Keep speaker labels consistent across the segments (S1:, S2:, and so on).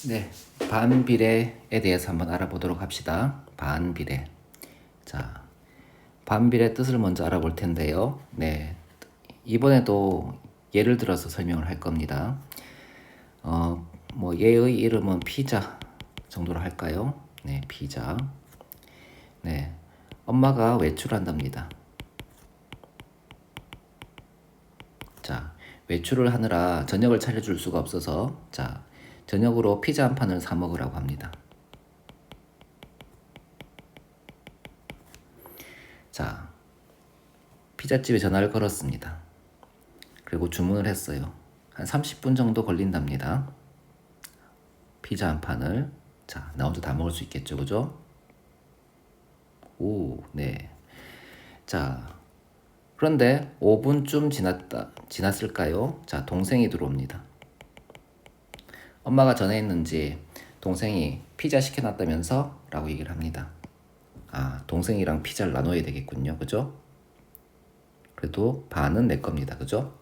S1: 네, 반비례에 대해서 한번 알아보도록 합시다. 반비례. 자, 반비례 뜻을 먼저 알아볼 텐데요. 네, 이번에도 예를 들어서 설명을 할 겁니다. 얘의 이름은 피자 정도로 할까요? 네, 피자. 네, 엄마가 외출한답니다. 자, 외출을 하느라 저녁을 차려줄 수가 없어서 자, 저녁으로 피자 한 판을 사 먹으라고 합니다. 자, 피자집에 전화를 걸었습니다. 그리고 주문을 했어요. 한 30분 정도 걸린답니다. 피자 한 판을. 자, 나 혼자 다 먹을 수 있겠죠, 그죠? 오, 네. 자, 그런데 5분쯤 지났을까요? 자, 동생이 들어옵니다. 엄마가 전화했는지 동생이 피자 시켜놨다면서? 라고 얘기를 합니다. 아, 동생이랑 피자를 나눠야 되겠군요, 그죠? 그래도 반은 내 겁니다, 그죠?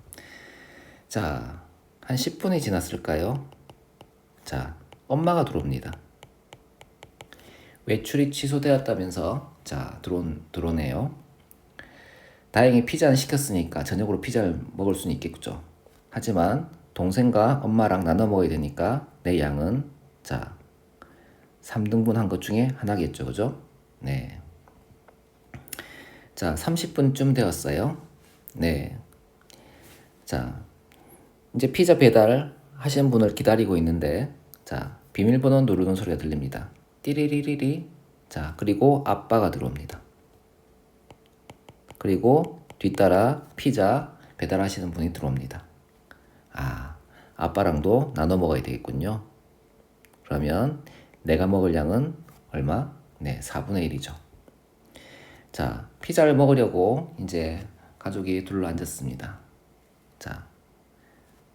S1: 자, 한 10분이 지났을까요? 자, 엄마가 들어옵니다. 외출이 취소되었다면서 자, 들어오네요. 다행히 피자는 시켰으니까 저녁으로 피자를 먹을 수는 있겠죠. 하지만 동생과 엄마랑 나눠 먹어야 되니까 내 양은 자, 3등분 한 것 중에 하나겠죠, 그죠? 네. 자, 30분쯤 되었어요. 네. 자, 이제 피자 배달 하시는 분을 기다리고 있는데 자, 비밀번호 누르는 소리가 들립니다. 띠리리리리. 자, 그리고 아빠가 들어옵니다. 그리고 뒤따라 피자 배달하시는 분이 들어옵니다. 아, 아빠랑도 나눠 먹어야 되겠군요. 그러면 내가 먹을 양은 얼마? 네, 4분의 1이죠. 자, 피자를 먹으려고 이제 가족이 둘러 앉았습니다. 자,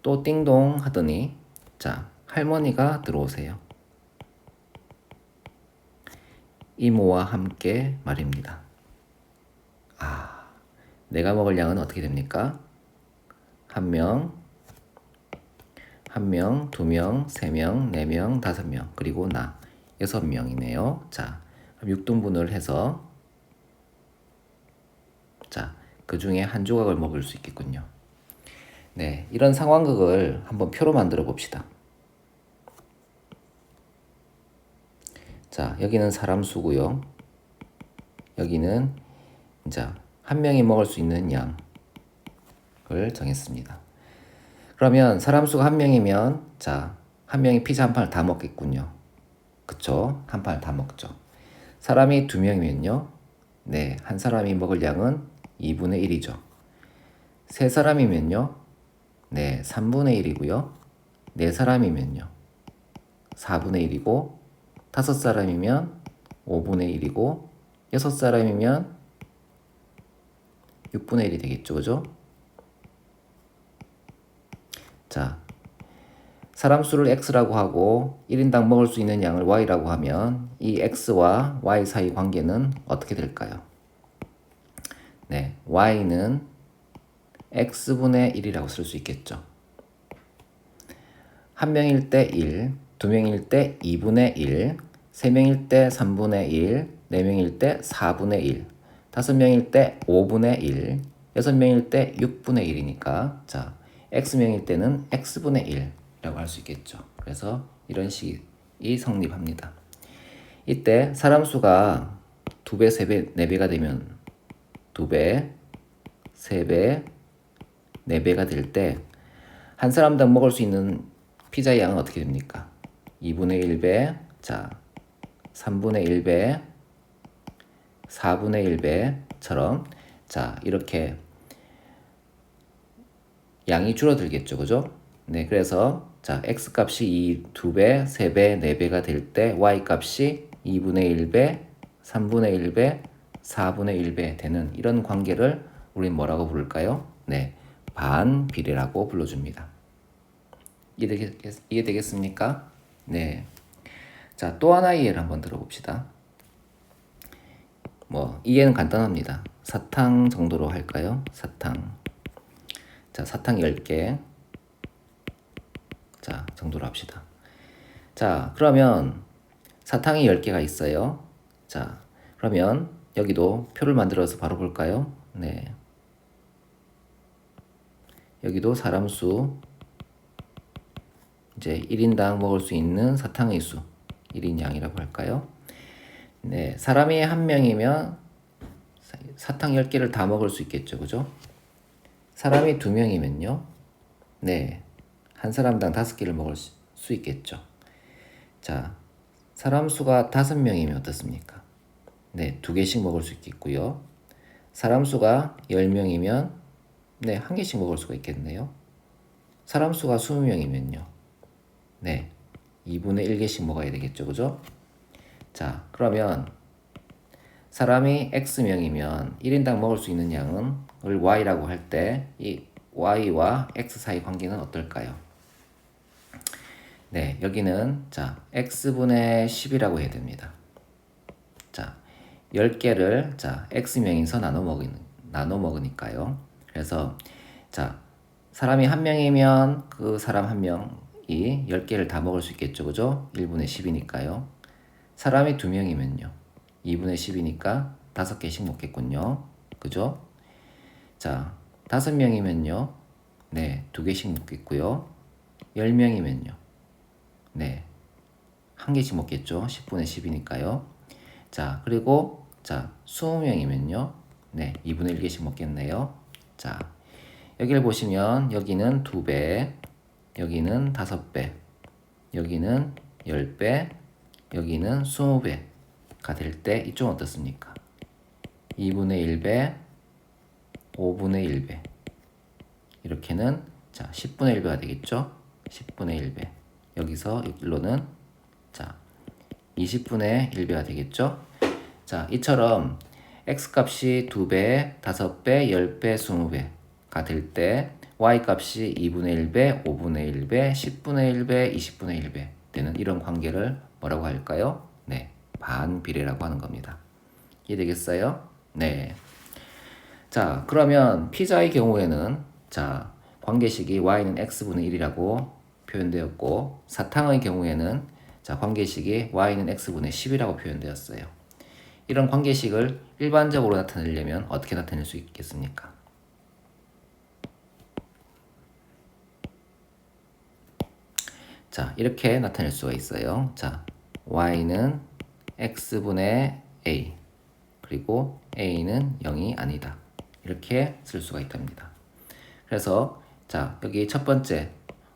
S1: 또 띵동 하더니 자, 할머니가 들어오세요. 이모와 함께 말입니다. 아, 내가 먹을 양은 어떻게 됩니까? 한 명, 두 명, 세 명, 네 명, 다섯 명, 그리고 나 6명이네요. 자, 6등분을 해서 자, 그 중에 한 조각을 먹을 수 있겠군요. 네, 이런 상황극을 한번 표로 만들어 봅시다. 자, 여기는 사람 수고요. 여기는 이제 한 명이 먹을 수 있는 양을 정했습니다. 그러면 사람 수가 한 명이면 자, 한 명이 피자 한 판을 다 먹겠군요. 그쵸? 한 판을 다 먹죠. 사람이 2명이면요. 네, 한 사람이 먹을 양은 2분의 1이죠. 세 사람이면요. 네, 3분의 1이고요. 네 사람이면요. 4분의 1이고 다섯 사람이면 5분의 1이고 여섯 사람이면 6분의 1이 되겠죠, 그죠? 자, 사람 수를 x라고 하고 1인당 먹을 수 있는 양을 y라고 하면 이 x와 y 사이 관계는 어떻게 될까요? 네, y는 x분의 1이라고 쓸 수 있겠죠. 한 명일 때 1, 두 명일 때 2분의 1, 세 명일 때 3분의 1, 네 명일 때 4분의 1, 다섯 명일 때 5분의 1, 여섯 명일 때 6분의 1이니까 자, x명일 때는 x분의 1이라고 할 수 있겠죠. 그래서 이런 식이 성립합니다. 이때 사람 수가 2배, 3배, 4배가 되면 2배, 3배, 4배가 될 때 한 사람당 먹을 수 있는 피자의 양은 어떻게 됩니까? 2분의 1배, 자, 3분의 1배, 4분의 1배처럼 자, 이렇게 양이 줄어들겠죠, 그죠? 네, 그래서 자, x 값이 2배, 3배, 4배가 될 때 y 값이 2분의 1배, 3분의 1배, 4분의 1배 되는 이런 관계를 우린 뭐라고 부를까요? 네, 반비례라고 불러줍니다. 이해되겠습니까? 네. 자, 또 하나의 예를 한번 들어봅시다. 이해는 간단합니다. 사탕 정도로 할까요? 사탕. 자, 사탕 10개. 자, 정도로 합시다. 자, 그러면 사탕이 10개가 있어요. 자, 그러면 여기도 표를 만들어서 바로 볼까요? 네. 여기도 사람 수, 이제 1인당 먹을 수 있는 사탕의 수, 1인 양이라고 할까요? 네, 사람이 한 명이면 사탕 10개를 다 먹을 수 있겠죠, 그죠? 사람이 2명이면요, 네, 한 사람당 5개를 먹을 수 있겠죠. 자, 사람 수가 5명이면 어떻습니까? 네, 2개씩 먹을 수 있겠고요. 사람 수가 10명이면 네, 1개씩 먹을 수가 있겠네요. 사람 수가 20명이면요. 네, 2분의 1개씩 먹어야 되겠죠, 그죠? 자, 그러면 사람이 X명이면 1인당 먹을 수 있는 양은 Y라고 할 때 이 Y와 X 사이 관계는 어떨까요? 네, 여기는 자, X분의 10이라고 해야 됩니다. 자, 10개를 자, X명에서 나눠 먹으니까요. 그래서 자, 사람이 한 명이면 그 사람 한 명이 10개를 다 먹을 수 있겠죠. 그죠? 1분의 10이니까요. 사람이 2명이면요. 2분의 10이니까 5개씩 먹겠군요. 그죠? 자, 5명이면요. 네, 2개씩 먹겠고요. 10명이면요. 네, 1개씩 먹겠죠. 10분의 10이니까요. 자, 그리고 자, 20명이면요. 네, 2분의 1개씩 먹겠네요. 자, 여기를 보시면 여기는 2배, 여기는 5배, 여기는 10배, 여기는 20배가 될 때 이쪽은 어떻습니까? 2분의 1배, 5분의 1배 이렇게는 자 10분의 1배가 되겠죠? 10분의 1배 여기서 여기로는 자 20분의 1배가 되겠죠? 자 이처럼 x값이 2배, 5배, 10배, 20배가 될 때 y값이 2분의 1배, 5분의 1배, 10분의 1배, 20분의 1배 되는 이런 관계를 뭐라고 할까요? 네, 반비례라고 하는 겁니다. 이해되겠어요? 네. 자, 그러면 피자의 경우에는 자, 관계식이 y는 x분의 1이라고 표현되었고 사탕의 경우에는 자, 관계식이 y는 x분의 10이라고 표현되었어요. 이런 관계식을 일반적으로 나타내려면 어떻게 나타낼 수 있겠습니까? 자, 이렇게 나타낼 수가 있어요. 자, y는 x분의 a 그리고 a는 0이 아니다. 이렇게 쓸 수가 있답니다. 그래서 자, 여기 첫 번째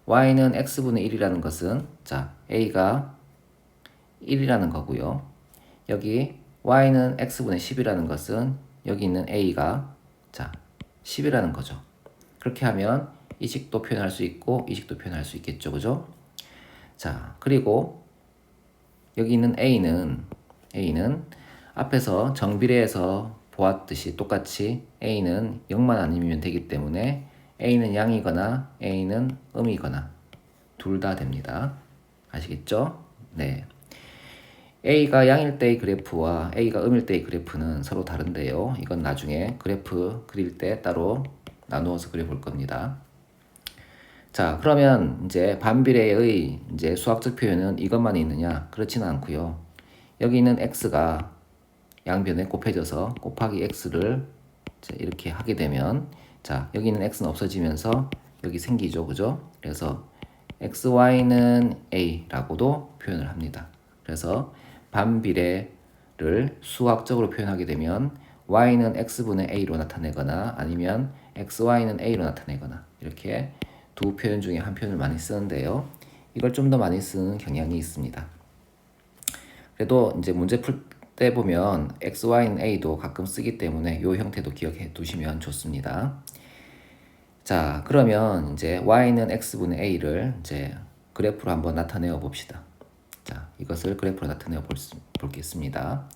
S1: y는 x분의 1이라는 것은 자, a가 1이라는 거고요. 여기 y는 x분의 10이라는 것은 여기 있는 a가 자, 10이라는 거죠. 그렇게 하면 이 식도 표현할 수 있고 이 식도 표현할 수 있겠죠. 그죠? 자, 그리고 여기 있는 a는 앞에서 정비례에서 보았듯이 똑같이 a는 0만 아니면 되기 때문에 a는 양이거나 a는 음이거나 둘 다 됩니다. 아시겠죠? 네. a가 양일 때의 그래프와 a가 음일 때의 그래프는 서로 다른데요. 이건 나중에 그래프 그릴 때 따로 나누어서 그려볼 겁니다. 자, 그러면 이제 반비례의 이제 수학적 표현은 이것만 있느냐? 그렇지는 않고요. 여기 있는 x가 양변에 곱해져서 곱하기 x를 이렇게 하게 되면 자, 여기 있는 x는 없어지면서 여기 생기죠. 그죠? 그래서 xy는 a라고도 표현을 합니다. 그래서 반비례를 수학적으로 표현하게 되면 y는 x분의 a로 나타내거나 아니면 xy는 a로 나타내거나 이렇게 두 표현 중에 한 표현을 많이 쓰는데요. 이걸 좀 더 많이 쓰는 경향이 있습니다. 그래도 이제 문제 풀 때 보면 x, y는 a도 가끔 쓰기 때문에 이 형태도 기억해 두시면 좋습니다. 자, 그러면 이제 y는 x분의 a를 이제 그래프로 한번 나타내어 봅시다. 자, 이것을 그래프로 나타내어 보겠습니다.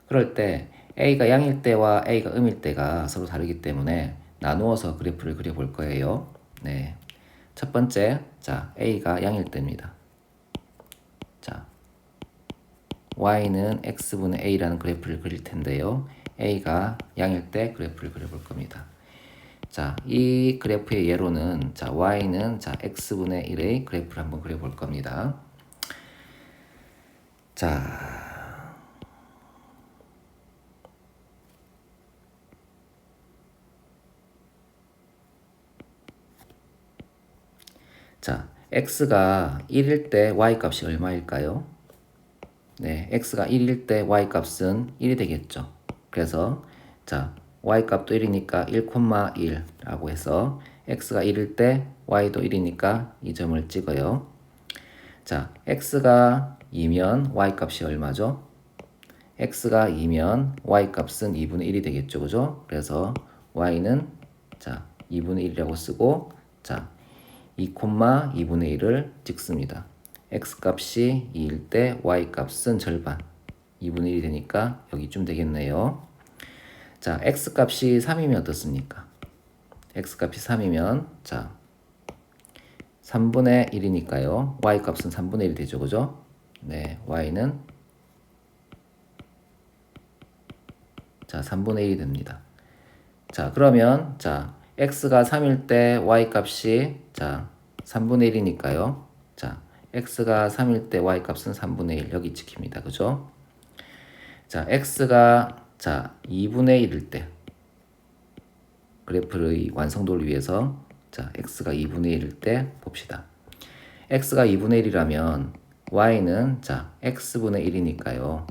S1: 그럴 때 a가 양일 때와 a가 음일 때가 서로 다르기 때문에 나누어서 그래프를 그려볼 거예요. 네. 첫 번째, 자, a가 양일 때입니다. 자, y는 x분의 a라는 그래프를 그릴 텐데요. a가 양일 때 그래프를 그려볼 겁니다. 자, 이 그래프의 예로는 자, y는 자, x분의 1의 그래프를 한번 그려볼 겁니다. 자, x가 1일 때 y 값이 얼마일까요? 네, x가 1일 때 y 값은 1이 되겠죠. 그래서 y 값도 1이니까 1,1라고 해서 x가 1일 때 y도 1이니까 이 점을 찍어요. x가 2면 y 값이 얼마죠? x가 2면 y 값은 2분의 1이 되겠죠. 그죠? 그래서 y는 2분의 1이라고 쓰고 2,2분의 1을 찍습니다. x 값이 2일 때 y 값은 절반 2분의 1이 되니까 여기쯤 되겠네요. x 값이 3이면 어떻습니까? x 값이 3이면 3분의 1이니까요. y 값은 3분의 1이 되죠. 그죠? 네, y는 3분의 1이 됩니다. 그러면 x가 3일 때 y 값이 3분의 1이니까요. x가 3일 때 y 값은 3분의 1 여기 찍힙니다. 그죠? x가 2분의 1일 때 그래프의 완성도를 위해서 x가 2분의 1일 때 봅시다. x가 2분의 1이라면 y는 x분의 1이니까요.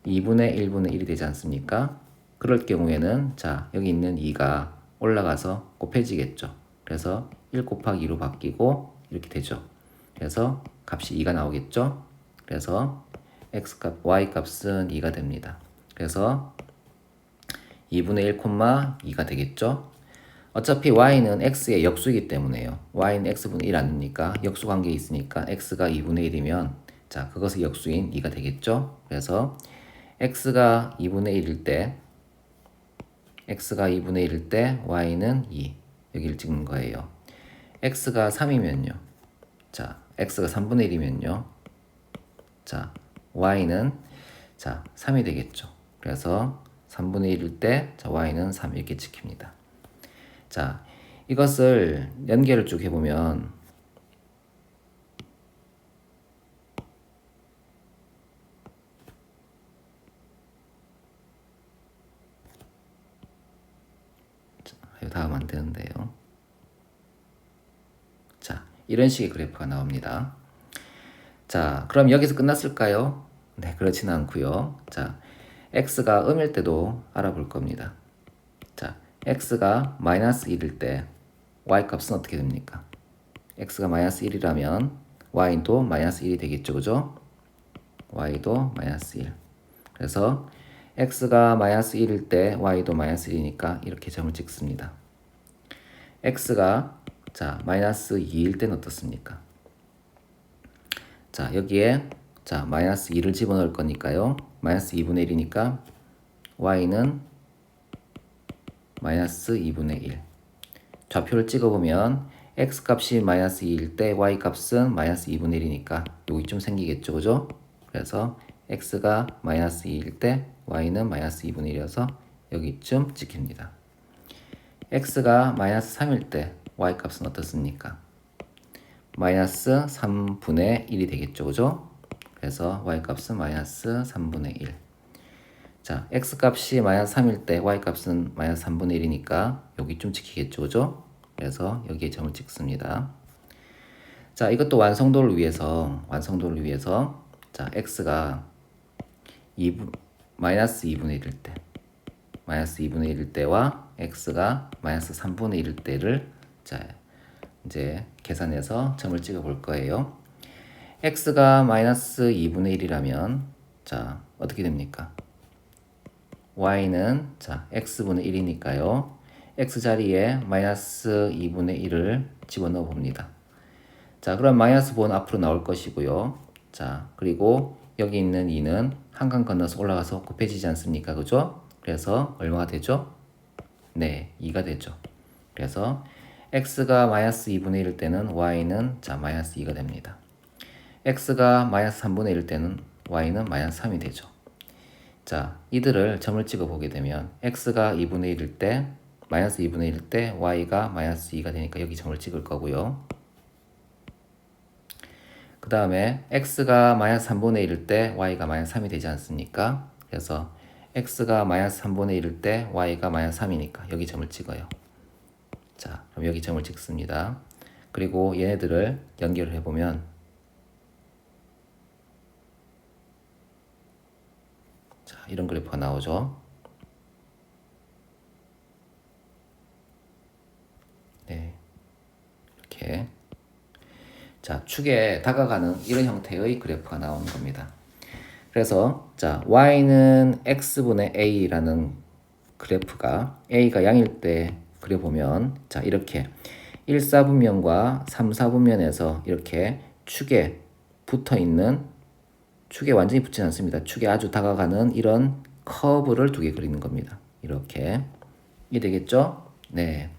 S1: 2분의 1분의 1이 되지 않습니까? 그럴 경우에는 여기 있는 2가 올라가서 곱해지겠죠. 그래서 1 곱하기 2로 바뀌고 이렇게 되죠. 그래서 값이 2가 나오겠죠. 그래서 x값, y값은 2가 됩니다. 그래서 2분의 1,2가 되겠죠. 어차피 y는 x의 역수이기 때문에요. y는 x분의 1 아닙니까? 역수 관계에 있으니까 x가 2분의 1이면 그것의 역수인 2가 되겠죠. 그래서 x가 2분의 1일 때 y는 2 여기를 찍는 거예요. x가 3이면요. x가 3분의 1이면요. y는 3이 되겠죠. 그래서 3분의 1일 때 y는 3 이렇게 찍힙니다. 이것을 연계를 쭉 해보면 다음 안 되는데요. 이런 식의 그래프가 나옵니다. 그럼 여기서 끝났을까요? 네, 그렇지는 않고요. x가 음일 때도 알아볼 겁니다. x가 마이너스 1일 때 y 값은 어떻게 됩니까? x가 마이너스 1이라면 y도 마이너스 1이 되겠죠. 그죠? y도 마이너스 1. 그래서 x가 마이너스 1일 때 y도 마이너스 1이니까 이렇게 점을 찍습니다. x가 마이너스 2일 때는 어떻습니까? 여기에 마이너스 2를 집어넣을 거니까요. 마이너스 2분의 1이니까 y는 마이너스 2분의 1. 좌표를 찍어보면 x 값이 마이너스 2일 때 y 값은 마이너스 2분의 1이니까 여기쯤 생기겠죠. 그죠? 그래서 x가 마이너스 2일 때 y는 마이너스 2분의 1이어서 여기쯤 찍힙니다. x가 마이너스 3일 때 y 값은 어떻습니까? 마이너스 3분의 1이 되겠죠. 그죠? 그래서 y 값은 마이너스 3분의 1. x 값이 마이너스 3일 때 y 값은 마이너스 3분의 1이니까 여기쯤 찍히겠죠. 그죠? 그래서 여기에 점을 찍습니다. 이것도 완성도를 위해서 x가 마이너스 2분의 1일 때 마이너스 2분의 1일 때와 x가 마이너스 3분의 1일 때를 이제 계산해서 점을 찍어 볼 거예요. x가 마이너스 2분의 1이라면 어떻게 됩니까? y는 x분의 1이니까요. x 자리에 마이너스 2분의 1을 집어넣어 봅니다. 그럼 마이너스 본 앞으로 나올 것이고요. 그리고 여기 있는 2는 한 칸 건너서 올라가서 곱해지지 않습니까? 그죠? 그래서 얼마가 되죠? 네, 2가 되죠. 그래서 x가 마이너스 2분의 1일 때는 y는 마이너스 2가 됩니다. x가 마이너스 3분의 1일 때는 y는 마이너스 3이 되죠. 이들을 점을 찍어 보게 되면 x가 2분의 1일 때 마이너스 2분의 1일 때 y가 마이너스 2가 되니까 여기 점을 찍을 거고요. 그 다음에 x가 마이너스 3분의 1일 때 y가 마이너스 3이 되지 않습니까? 그래서 x가 마이너스 3분의 1일 때 y가 마이너스 3이니까 여기 점을 찍어요. 자, 그럼 여기 점을 찍습니다. 그리고 얘네들을 연결을 해보면 자, 이런 그래프가 나오죠. 네, 이렇게 자, 축에 다가가는 이런 형태의 그래프가 나오는 겁니다. 그래서 자, y는 x분의 a라는 그래프가 a가 0일 때 그려보면 자, 이렇게 1, 4분면과 3, 4분면에서 이렇게 축에 붙어 있는 축에 완전히 붙지 않습니다. 축에 아주 다가가는 이런 커브를 두 개 그리는 겁니다. 이렇게 이해되겠죠? 네.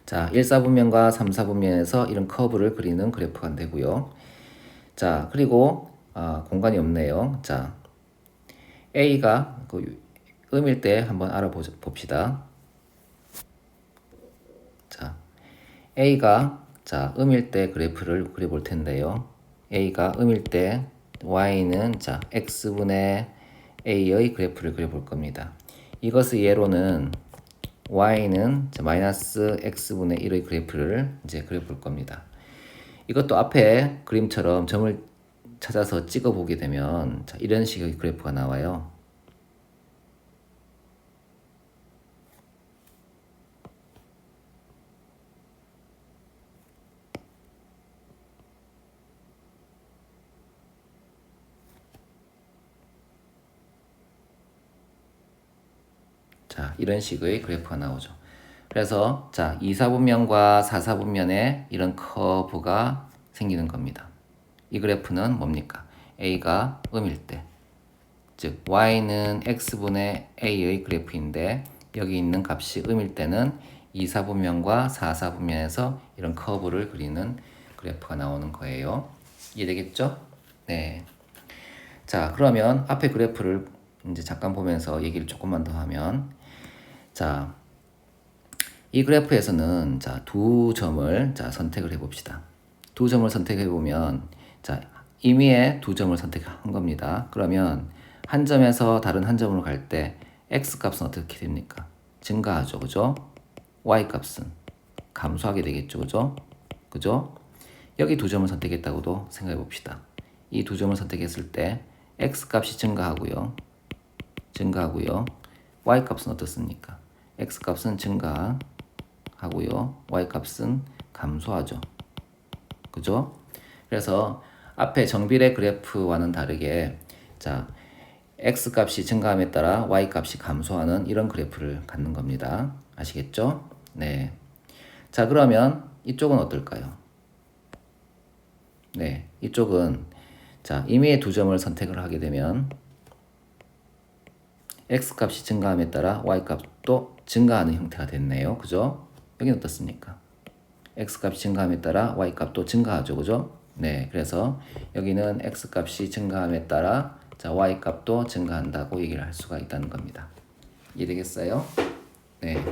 S1: 자, 1, 4분면과 3, 4분면에서 이런 커브를 그리는 그래프가 되고요. 자, 그리고 공간이 없네요. 자, A가 음일 때 한번 알아봅시다. 자, A가 자, 음일 때 그래프를 그려볼 텐데요. A가 음일 때 Y는 자, X분의 A의 그래프를 그려볼 겁니다. 이것의 예로는 Y는 자, 마이너스 X분의 1의 그래프를 이제 그려볼 겁니다. 이것도 앞에 그림처럼 점을 찾아서 찍어보게 되면 자, 이런 식의 그래프가 나와요. 자, 이런 식의 그래프가 나오죠. 그래서 자, 2, 4분면과 4, 4분면에 이런 커브가 생기는 겁니다. 이 그래프는 뭡니까? A가 음일 때, 즉 Y는 X분의 A의 그래프인데 여기 있는 값이 음일 때는 2, 4분면과 4, 4분면에서 이런 커브를 그리는 그래프가 나오는 거예요. 이해되겠죠? 네. 자, 그러면 앞에 그래프를 이제 잠깐 보면서 얘기를 조금만 더 하면 자, 이 그래프에서는 자, 두 점을 자, 선택을 해 봅시다. 두 점을 선택해 보면 자, 임의의 두 점을 선택한 겁니다. 그러면 한 점에서 다른 한 점으로 갈 때 x 값은 어떻게 됩니까? 증가하죠. 그죠? y 값은 감소하게 되겠죠. 그죠? 그죠? 여기 두 점을 선택했다고도 생각해 봅시다. 이 두 점을 선택했을 때 x 값이 증가하고요. y 값은 어떻습니까? x 값은 증가하고요. y 값은 감소하죠. 그죠? 그래서 앞에 정비례 그래프와는 다르게 자, x 값이 증가함에 따라 y 값이 감소하는 이런 그래프를 갖는 겁니다. 아시겠죠? 네. 자, 그러면 이쪽은 어떨까요? 네. 이쪽은 자, 임의의 두 점을 선택을 하게 되면 x 값이 증가함에 따라 y 값도 증가하는 형태가 됐네요. 그죠? 여기는 어떻습니까? x 값이 증가함에 따라 y 값도 증가하죠. 그죠? 네. 그래서 여기는 x 값이 증가함에 따라 자, y 값도 증가한다고 얘기를 할 수가 있다는 겁니다. 이해되겠어요? 네.